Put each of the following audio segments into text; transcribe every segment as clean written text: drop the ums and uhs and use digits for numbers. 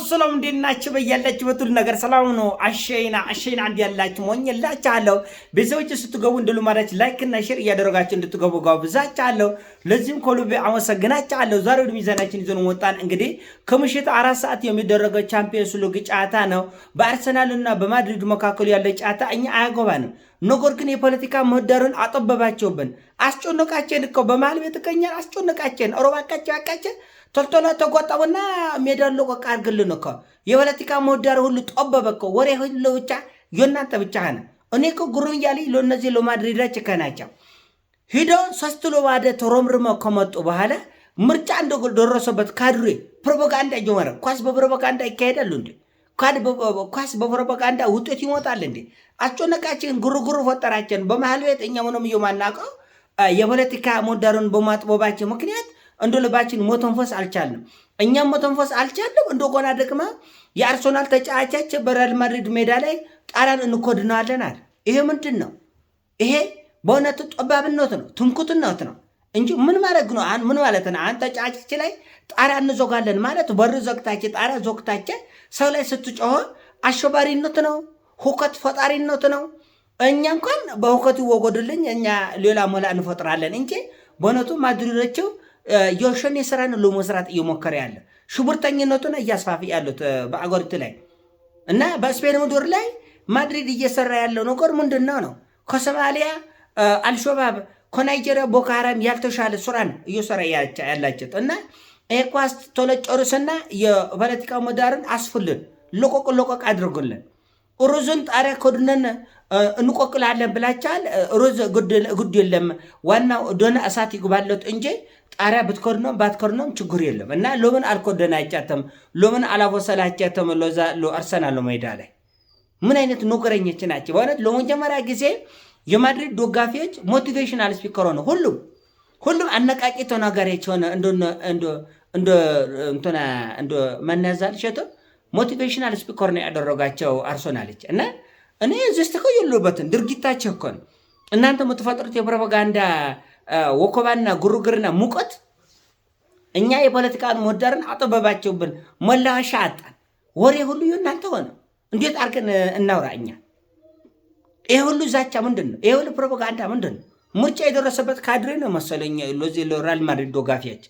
ሰላም እንዴት ናችሁ? በያላችሁበት ሁሉ ነገር ሰላም ነው። አሸይና አንድ ያላችሁ ሞኝላችኋለሁ። ቤተሰቦች ስትገቡ እንደሉ ማለት ላይክ እና ሼር እያደረጋችሁ እንድትገቡ ጋብዛችኋለሁ። ለዚህም ከልቤ አመሰግናችኋለሁ። ዛሬ ወደ ሚዛናችን ይዘን ወጣን። እንግዲህ ከምሽቱ 4 ሰዓት የሚደረገው ቻምፒየንስ ሊግ ጨዋታ ነው። በአርሰናል እና በማድሪድ መካከል ያለ ጨዋታ እኛ አያገባንም። ነገር ግን የፖለቲካ ምህዳሩን አጠበባቸውብን፣ አስጨነቃችን እኮ በመሀል ቤት ቀኛል አስጨነቃችን። ኦሮባካቸው ያቃቸው ቶልቶሎ ተቆጠቡና ሜዳን ለቆቅ አድርግልን እኮ የፖለቲካ ምህዳሩ ሁሉ ጠበበ እኮ። ወሬ ሁሉ ብቻ የእናንተ ብቻ ሆነ። እኔ እኮ ጉሩን እያለኝ ለእነዚህ ለማድሪዳች ከናቸው ሂደው 3-0 ተሮምርመው ከመጡ በኋላ ምርጫ እንደደረሰበት ካድሬ ፕሮፓጋንዳ ጀመረ። ኳስ በፕሮፓጋንዳ ይካሄዳሉ እንዴ? ኳስ በፕሮፓጋንዳ ውጤት ይሞጣል እንዴ? አስጨነቃችን፣ ጉርጉር ፈጠራችን። በመሀል ቤት እኛ ምንም የማናውቀው የፖለቲካ ምህዳሩን በማጥበባችን ምክንያት እንደ ልባችን መተንፈስ አልቻልንም። እኛም መተንፈስ አልቻልንም። እንደገና ደግሞ የአርሰናል ተጫዋቾች በሪያል ማድሪድ ሜዳ ላይ ጣራን እንኮድነዋለን አለ። ይሄ ምንድን ነው? ይሄ በእውነቱ ጠባብነት ነው፣ ትንኩትነት ነው እንጂ ምን ማለት ነው? ምን ማለት ነው? አንተ ተጫዋቾች ላይ ጣራ እንዞጋለን ማለት በር ዘግታች ጣራ ዘግታች ሰው ላይ ስትጮህ አሸባሪነት ነው፣ ሁከት ፈጣሪነት ነው። እኛ እንኳን በሁከት ይወገዱልኝ እኛ ሌላ መላ እንፈጥራለን እንጂ በእውነቱ ማድሪዶቸው የሸኔ ስራን ለመስራት እየሞከረ ያለ ሽብርተኝነቱን እያስፋፊ ያሉት በአገሪቱ ላይ እና በስፔን ምድር ላይ ማድሪድ እየሰራ ያለው ነገር ምንድነው ነው? ከሶማሊያ አልሸባብ ከናይጄሪያ ቦኮ ሃራም ያልተሻለ ስራን እየሰራ ያላችት እና ኳስ ቶሎ ጨርሰና የፖለቲካ ምህዳርን አስፍልን፣ ለቆቅ አድርጉልን። ሩዝን ጣሪያ ኮድነን እንቆቅላለን ብላቻል። ሩዝ ጉድ የለም። ዋናው ዶና እሳት ይግባለት እንጂ ጣሪያ ብትኮድነም ባትኮድነም ችግር የለም። እና ለምን አልኮደናቻተም? ለምን አላወሰላቻተም? ለዛ አርሰናል ሜዳ ላይ ምን አይነት ነገረኞች ናቸው? በእውነት ለመጀመሪያ ጊዜ የማድሪድ ደጋፊዎች ሞቲቬሽናል ስፒከር ሆነ። ሁሉም አነቃቂ ተናጋሪዎች ሆነ። እንደ መናዛል ሸቶ ሞቲቬሽናል ስፒከር ነው ያደረጋቸው አርሰናሎች። እና እኔ ዝስተከ የሉበትን ድርጊታቸው እኮ ነው እናንተ የምትፈጥሩት የፕሮፓጋንዳ ወከባና ጉርግርና ሙቀት። እኛ የፖለቲካ ምህዳርን አጠበባቸውብን፣ መላወሻ አጣን። ወሬ ሁሉ የእናንተ ሆነ። እንዴት አድርገን እናውራ እኛ? ይሄ ሁሉ ዛቻ ምንድን ነው? ይሄ ሁሉ ፕሮፓጋንዳ ምንድን ነው? ምርጫ የደረሰበት ካድሬ ነው መሰለኝ ለሪያል ማድሪድ ደጋፊዎች።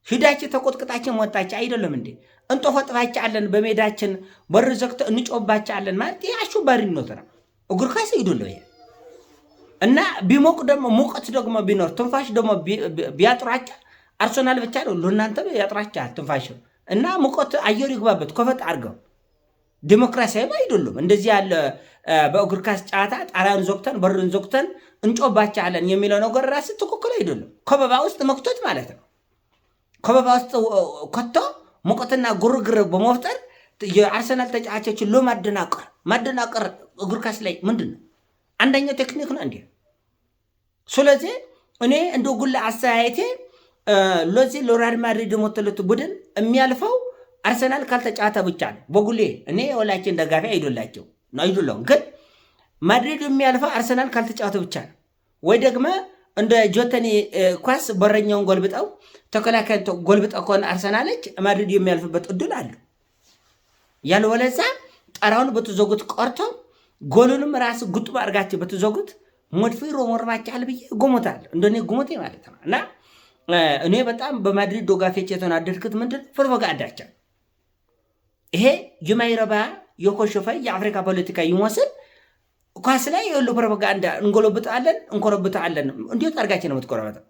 ሂዳችሁ ተቆጥቅጣችን ወጣች አይደለም እንዴ? እንጦፈጥፋቻለን፣ በሜዳችን በር ዘግተን እንጮባቻለን ማለት ይሄ አሸባሪነት ነው። እግር ኳስ ይዱል ይሄ እና ቢሞቅ ደግሞ ሙቀት ደግሞ ቢኖር ትንፋሽ ደግሞ ቢያጥራቻ አርሰናል ብቻ ነው ለእናንተ ያጥራቻ ትንፋሽ እና ሙቀት አየር ይግባበት ከፈት አድርገው። ዲሞክራሲያዊ አይደሉም እንደዚህ ያለ በእግር ኳስ ጨዋታ ጣሪያን ዘግተን በርን ዘግተን እንጮባቻለን የሚለው ነገር ራስ ትክክል አይደለም። ከበባ ውስጥ መክቶት ማለት ነው። ከበባ ውስጥ ከቶ ሙቀትና ጉርግር በመፍጠር የአርሰናል ተጫዋቾችን ማደናቀር እግር ኳስ ላይ ምንድን ነው? አንደኛው ቴክኒክ ነው እንዴ? ስለዚህ እኔ እንደ ጉላ አስተያየቴ ለዚህ ለሪያል ማድሪድ የምትሉት ቡድን የሚያልፈው አርሰናል ካልተጫወተ ብቻ ነው። በጉሌ እኔ ወላችን ደጋፊ አይደለሁም፣ ግን ማድሪድ የሚያልፈው አርሰናል ካልተጫወተ ብቻ ነው። ወይ ደግሞ እንደ ጆተኒ ኳስ በረኛውን ጎልብጠው ተከላካይ ጎልብጠው ከሆነ አርሰናሎች ማድሪድ የሚያልፍበት እድል አለ። ያልወለዛ ጣራውን በተዘጉት ቆርቶ ጎሉንም ራስ ጉጥባ አድርጋችሁ በተዘጉት ሞድፊሮ ሞርማቻል ብዬ ጎሞታል። እንደኔ ጎሞቴ ማለት ነው። እና እኔ በጣም በማድሪድ ደጋፊዎች የተናደድኩት ምንድን ፕሮፓጋንዳቸው ይሄ የማይረባ የኮሸፈ የአፍሪካ ፖለቲካ ይመስል ኳስ ላይ ያሉ ፕሮፓጋንዳ እንኮረብጣለን። እንዴት አድርጋችሁ ነው የምትቆረበተው?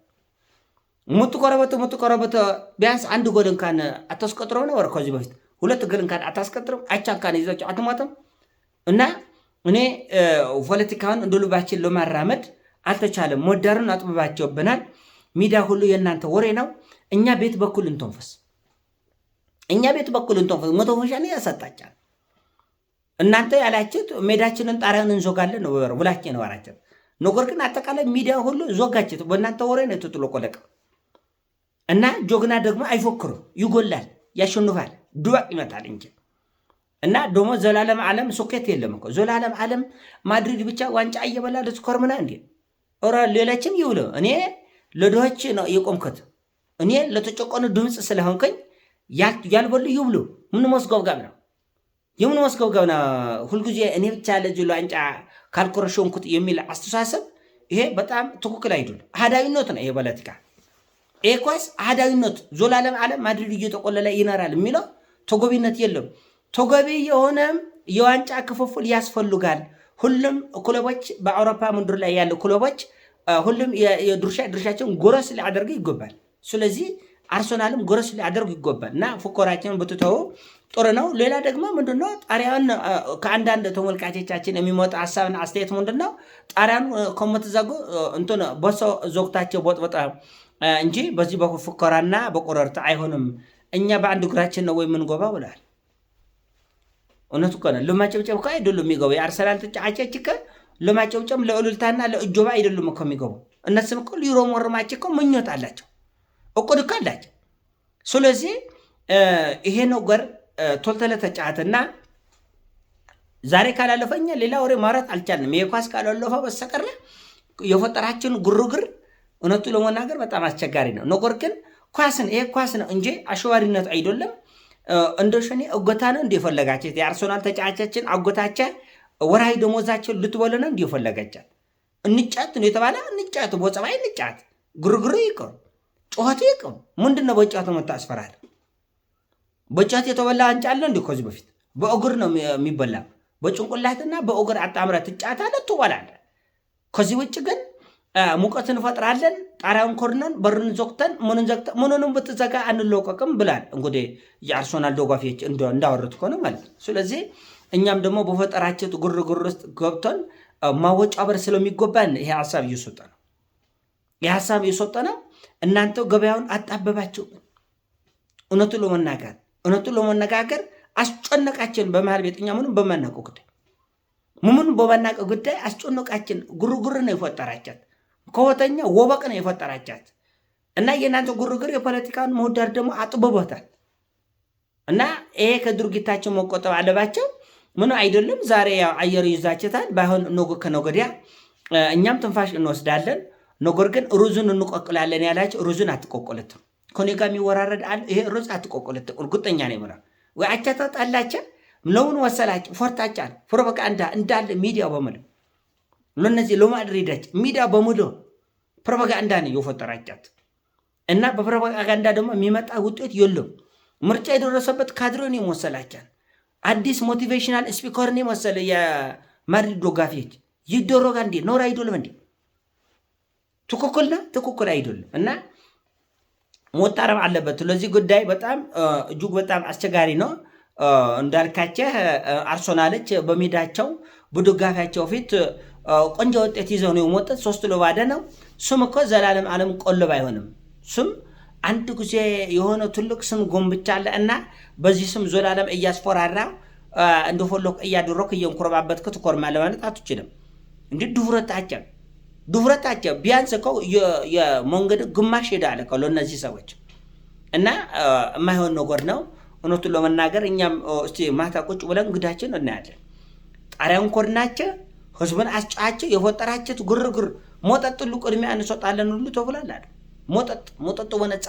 የምትቆረበተው ቢያንስ አንድ ጎል እንኳን አታስቆጥረው ነው። ከዚህ በፊት 2 ጎል እንኳን አታስቆጥረው። አቻ እንኳን ይዛችሁ አትሞትም። እና እኔ ፖለቲካውን እንደ ልባችን ለማራመድ አልተቻለም። ምህዳሩን አጥብባቸውብናል። ሚዲያ ሁሉ የእናንተ ወሬ ነው። እኛ ቤት በኩል እንተንፈስ። መተንፈሻ ነው ያሰጣቻል። እናንተ ያላችሁት ሜዳችንን ጣሪያን እንዞጋለን ነው ብላችሁ ነው አራችሁ። ነገር ግን አጠቃላይ ሚዲያ ሁሉ ዞጋችሁት በእናንተ ወሬ ነው ተጥሎቆለቀ። እና ጆግና ደግሞ አይፎክሩ፣ ይጎላል፣ ያሸንፋል፣ ድባቅ ይመታል እንጂ እና ደግሞ ዘላለም ዓለም ሶኬት የለም እኮ ዘላለም ዓለም ማድሪድ ብቻ ዋንጫ እየበላ ልትኮርምና እንዴ? ኦራ ሌላችን ይውለው። እኔ ለድሆች ነው የቆምኩት። እኔ ለተጨቆኑ ድምፅ ስለሆንከኝ ያልበሉ ይብሉ። ምን መስገብገብ ነው? የምን መስገብገብ ነው? ሁልጊዜ እኔ ብቻ ለዚህ ዋንጫ ካልኮረሾንኩት የሚል አስተሳሰብ ይሄ በጣም ትክክል አይደለም። አህዳዊነት ነው ይሄ ፖለቲካ። ይሄ ኳስ አህዳዊነት ዘላለም ዓለም ማድሪድ እየተቆለለ ይኖራል የሚለው ተገቢነት የለም። ተገቢ የሆነም የዋንጫ ክፍፍል ያስፈልጋል። ሁሉም ክለቦች በአውሮፓ ምድር ላይ ያሉ ክለቦች ሁሉም ድርሻቸውን ጎረስ ሊያደርጉ ይገባል። ስለዚህ አርሰናልም ጎረስ ሊያደርጉ ይገባል እና ፉከራችንን ብትተው ጥሩ ነው። ሌላ ደግሞ ምንድነው ጣሪያን ከአንዳንድ ተመልካቾቻችን የሚመጣ ሀሳብና አስተያየት ምንድነው ጣሪያን ከምትዘጉ እንትን በሶ ዞግታቸው ቦጥቦጣ እንጂ በዚህ በፉከራና በቆረርታ አይሆንም። እኛ በአንድ እግራችን ነው ወይ የምንገባው ብለዋል። እውነቱ እኮ ነው። ለማጨብጨብ እኮ አይደሉም የሚገቡ የአርሰናል ተጫዋቾች እኮ ለማጨብጨብ ለእልልታና ለእጆባ አይደሉም እኮ የሚገቡ። እነሱም እኮ ሊሮመርማቸው እኮ ምኞት አላቸው፣ እቅድ እኮ አላቸው። ስለዚህ ይሄ ነገር ቶልተለ ተጫዋትና ዛሬ ካላለፈ እኛ ሌላ ወሬ ማውራት አልቻልንም። ይሄ ኳስ ካላለፈ በስተቀር የፈጠራችን ግርግር እውነቱ ለመናገር በጣም አስቸጋሪ ነው። ነገር ግን ኳስን ይሄ ኳስ ነው እንጂ አሸዋሪነት አይደለም። እንደሸኔ እጎታ ነው እንደፈለጋቸው የአርሰናል ተጫዋቾችን አጎታቸ ወራይ ደሞዛቸው ልትበሉ ነው እንደፈለጋቸው እንጫት ነው የተባለ እንጫት፣ በጸባይ እንጫት፣ ግርግሩ ይቀር፣ ጮኸቱ ይቀር። ምንድነው በጫቱ መታስፈራል? በጫት የተበላ ዋንጫ አለ እንዴ? ከዚህ በፊት በእግር ነው የሚበላ። በጭንቅላትና በእግር አጣምራ ትጫታለህ፣ ትበላለህ። ከዚህ ውጭ ግን ሙቀት እንፈጥራለን፣ ጣሪያውን ኮርነን በሩን ዘግተን ምኑንም ብትዘጋ አንለቀቅም ብላል። እንግዲህ የአርሰናል ደጋፊዎች እንዳወሩት ከሆነ ማለት ነው። ስለዚህ እኛም ደግሞ በፈጠራቸው ግርግር ውስጥ ገብተን ማወጫበር ስለሚጎባን ይሄ ሀሳብ እየሰጠ ነው። ይሄ ሀሳብ እየሰጠ ነው። እናንተ ገበያውን አጣበባቸው። እውነቱን ለመነጋገር አስጨነቃችን። በመሃል ቤት እኛ ምንም በማናውቀው ጉዳይ አስጨነቃችን። ግርግር ነው የፈጠራቻት፣ ከወተኛ ወበቅ ነው የፈጠራቻት እና የእናንተ ግርግር የፖለቲካውን ምህዳር ደግሞ አጥብቦታል። እና ይሄ ከድርጊታቸው መቆጠብ አለባቸው። ምን አይደለም ዛሬ ያው አየር ይዛችታል፣ ባይሆን ነገ ከነገ ወዲያ እኛም ትንፋሽ እንወስዳለን። ነገር ግን ሩዙን እንቆቅላለን ያላችሁ ሩዙን አትቆቁልትም። ከኔ ጋር የሚወራረድ አለ። ይሄ ሩዝ አትቆቁልትም። እርግጠኛ ነኝ ማለት ወይ አቻታጣላችሁ ለውን ወሰላችሁ ፈርታቻል። ፕሮፓጋንዳ እንዳለ ሚዲያ በሙሉ ለነዚህ ለማድሪዳች ሚዲያ በሙሉ ፕሮፓጋንዳ ነው የፈጠራቻት እና በፕሮፓጋንዳ ደግሞ የሚመጣ ውጤት የለም። ምርጫ የደረሰበት ካድሬ ነው የመሰላቻል። አዲስ ሞቲቬሽናል ስፒከር ነው መሰለ የማድሪድ ደጋፊዎች ይደረጋል እንዴ? ኖር አይደለም እንዴ? ትክክል አይደለም እና መታረም አለበት። ለዚህ ጉዳይ በጣም እጅግ በጣም አስቸጋሪ ነው። እንዳልካቸው አርሰናሎች በሜዳቸው በደጋፊያቸው ፊት ቆንጆ ውጤት ይዘው ነው የመጡት። 3-0 ነው። ስም እኮ ዘላለም ዓለም ቆልብ አይሆንም። ስም አንድ ጊዜ የሆነ ትልቅ ስም ጎንብቻለ እና በዚህ ስም ዘላለም እያስፈራራ እንደፈለክ እያደረክ እየንኮረባበትክ ትኮርማለህ ማለት አትችልም። እንዴ ድፍረታቸው ቢያንስ እኮ የመንገድ ግማሽ ሄዳለ እኮ ለእነዚህ ሰዎች እና የማይሆን ነገር ነው። እውነቱን ለመናገር እኛም እስቲ ማታ ቁጭ ብለን እንግዳችን እናያለን። ጣሪያውን ኮርናቸው፣ ህዝብን አስጫቸው፣ የፈጠራቸው ግርግር ሞጠጥ ሁሉ ቅድሚያ እንሰጣለን ሁሉ ተብሏል። ሞጠጥ በነፃ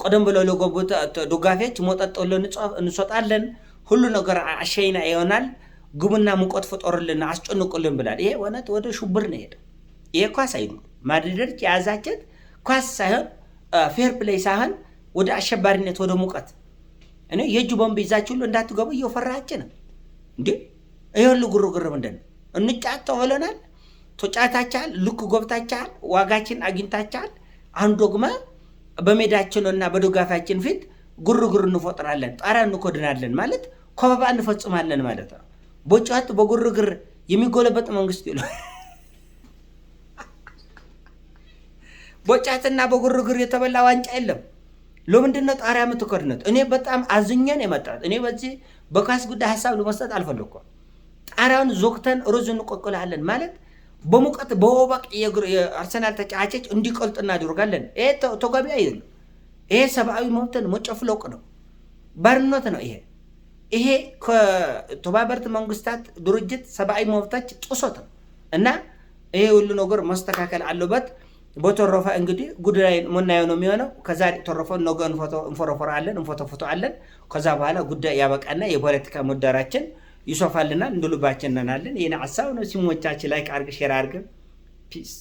ቀደም ብለው ለገቡት ደጋፊዎች ሞጠጥ ሁሉ እንሰጣለን፣ ሁሉ ነገር አሸይና ይሆናል፣ ግቡና ሙቀት ፍጠሩልን፣ አስጨንቁልን ብላል። ይሄ እውነት ወደ ሽብር ነው ሄደ። ይሄ ኳስ አይደለም። ማድሪዶች የያዛቸው ኳስ ሳይሆን ፌር ፕሌይ ሳይሆን ወደ አሸባሪነት ወደ ሙቀት እኔ የእጅ ቦምብ ይዛችሁ ሁሉ እንዳትገቡ እየፈራችሁ ነው እንዴ? ይሄ ሁሉ ግርግር ምንድን ነው? እንጫት ተብለናል፣ ተጫታችኋል፣ ልክ ገብታችኋል፣ ዋጋችን አግኝታችኋል። አሁን ደግሞ በሜዳችንና በደጋፊያችን ፊት ግርግር እንፈጥራለን፣ ጣሪያ እንኮድናለን ማለት ከበባ እንፈጽማለን ማለት ነው። በጫት በግርግር የሚጎለበጥ መንግስት ይሉ በጫትና በግርግር የተበላ ዋንጫ የለም። ለምንድነው ጣሪያ የምትኮድነት? እኔ በጣም አዝኘን የመጣሁት እኔ በዚህ በኳስ ጉዳይ ሀሳብ ለመስጠት አልፈለኩም። ጣሪያውን ዞግተን ሩዝ እንቆቅላለን ማለት በሙቀት በወበቅ የአርሰናል ተጫዋቾች እንዲቀልጥ እናደርጋለን። ይሄ ተገቢ አይደለም። ይሄ ሰብአዊ መብትን መጨፍለቅ ነው፣ ባርነት ነው። ይሄ ከተባበሩት መንግስታት ድርጅት ሰብአዊ መብቶች ጥሰት ነው እና ይሄ ሁሉ ነገር መስተካከል አለበት። በተረፈ እንግዲህ ጉዳይ ምናየው ነው የሚሆነው። ከዛሬ ተረፈው ነገ እንፎረፎራለን እንፎቶፎቶአለን። ከዛ በኋላ ጉዳይ ያበቃና የፖለቲካ ምህዳራችን ይሰፋልናል፣ እንደ ልባችን እንሆናለን። የኔ ሐሳብ ነው። ሲሞቻችን ላይክ አድርግ ሼር አድርግ። ፒስ